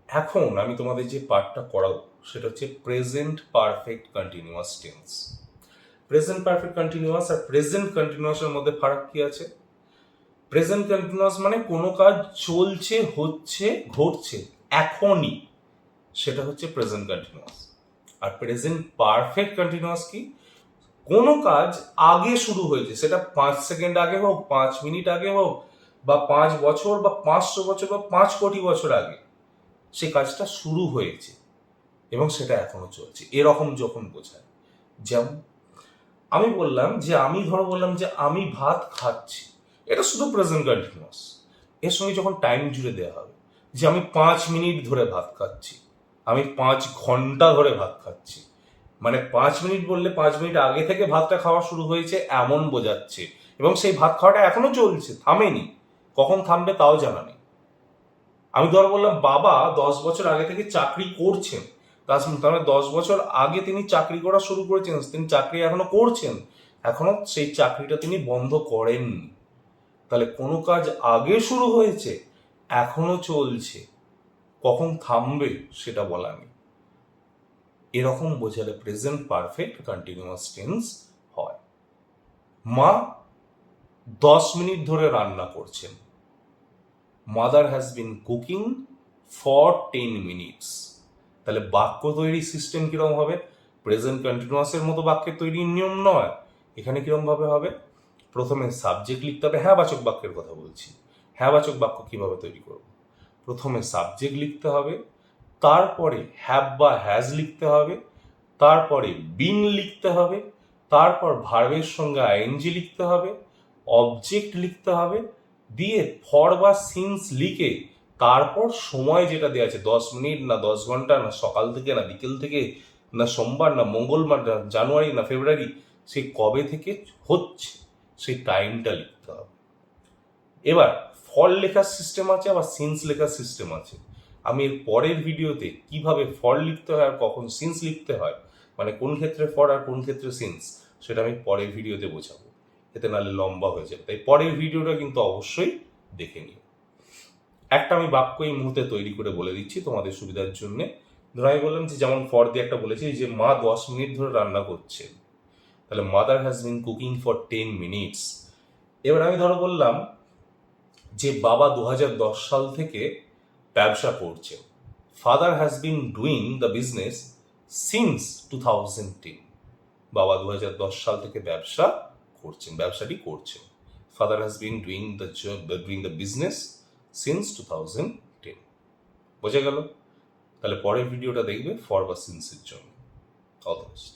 এখন আমি তোমাদের যে পার্টটা করাবো সেটা হচ্ছে present perfect continuous tense. Present perfect continuous আর প্রেজেন্ট কন্টিনিউয়াসের মধ্যে ফারাক কি আছে? প্রেজেন্ট কন্টিনিউয়াস মানে কোনো কাজ চলছে, হচ্ছে, ঘটছে এখনই, সেটা হচ্ছে প্রেজেন্ট কন্টিনিউয়াস। আর প্রেজেন্ট পারফেক্ট কন্টিনিউয়াস কি? কোনো কাজ আগে শুরু হয়েছে, সেটা 5 সেকেন্ড আগে হোক, 5 মিনিট আগে হোক, বা 5 বছর বা 500 বছর বা 5 কোটি বছর আগে সে কাজটা শুরু হয়েছে এবং সেটা এখনো চলছে, এরকম যখন বোঝায়। যেমন আমি বললাম যে আমি ভাত খাচ্ছি, এটা শুধু প্রেজেন্ট কন্টিনিউয়াস। এর সঙ্গে যখন টাইম জুড়ে দেওয়া হবে যে আমি 5 মিনিট ধরে ভাত খাচ্ছি, আমি 5 ঘন্টা ধরে ভাত খাচ্ছি, মানে 5 মিনিট বললে 5 মিনিট আগে থেকে ভাতটা খাওয়া শুরু হয়েছে এমন বোঝাচ্ছে, এবং সেই ভাত খাওয়াটা এখনো চলছে, থামেনি। কখন থামবে তাও জানা নেই। আমি বললাম বাবা 10 বছর আগে থেকে চাকরি করছেন, তার মানে 10 বছর আগে তিনি চাকরি করা শুরু করেছেন, তিনি চাকরি এখনো করছেন, এখনো সেই চাকরিটা তিনি বন্ধ করেননি। তাহলে কোনো কাজ আগে শুরু হয়েছে, এখনো চলছে, কখন থামবে সেটা বলা নেই। এরকম বোঝালে প্রেজেন্ট পারফেক্ট কন্টিনিউয়াস টেন্স হয়। মা 10 মিনিট ধরে রান্না করছেন, mother has been cooking for 10 minutes. তাহলে বাক্য তৈরি সিস্টেম কিরকম হবে? প্রেজেন্ট কন্টিনিউয়াসের মতো বাক্যের তৈরির নিয়ম নয়। এখানে কিরকম ভাবে হবে? প্রথমে সাবজেক্ট লিখতে হবে, হ্যাঁ বাচক বাক্যের কথা বলছি। হ্যাঁ বাচক বাক্য কিভাবে তৈরি করব? প্রথমে সাবজেক্ট লিখতে হবে, তারপরে হ্যাভ বা হ্যাজ লিখতে হবে, তারপরে বিন লিখতে হবে, তারপর ভার্বের সঙ্গে আইএনজি লিখতে হবে, অবজেক্ট লিখতে হবে, দিয়ে ফর বা সিন্স লিখে তারপর সময় যেটা দেওয়া আছে, 10 মিনিট না 10 ঘন্টা না সকাল থেকে না বিকেল থেকে না সোমবার না মঙ্গলবার না জানুয়ারি না ফেব্রুয়ারি, সে কবে থেকে হচ্ছে সেই টাইমটা লিখতে হবে। এবার ফর লেখার সিস্টেম আছে, আবার সিন্স লেখার সিস্টেম আছে। আমি এর পরের ভিডিওতে কিভাবে ফর লিখতে হয় আর কখন সিন্স লিখতে হয়, মানে কোন ক্ষেত্রে ফর আর কোন ক্ষেত্রে সিন্স, সেটা আমি পরের ভিডিওতে বোঝাবো, এতে নাহলে লম্বা হয়ে যাবে। তাই পরের ভিডিওটা কিন্তু অবশ্যই দেখে নিও। একটা আমি বাক্য এই মুহূর্তে তৈরি করে বলে দিচ্ছি তোমাদের সুবিধার জন্য। ধরো আমি বললাম যে, যেমন ফর দিয়ে একটা বলেছি যে মা 10 মিনিট ধরে রান্না করছেন, তাহলে mother has been cooking for 10 minutes. এবার আমি বললাম যে বাবা 2010 সাল থেকে ব্যবসা করছেন, father has been doing the business since 2010। বাবা 2010 সাল থেকে ব্যবসাটি করছেন। Father has been doing the business since 2010। বোঝা গেল? তাহলে পরের ভিডিওটা দেখবে ফর বা সিন্সের জন্য। All the best.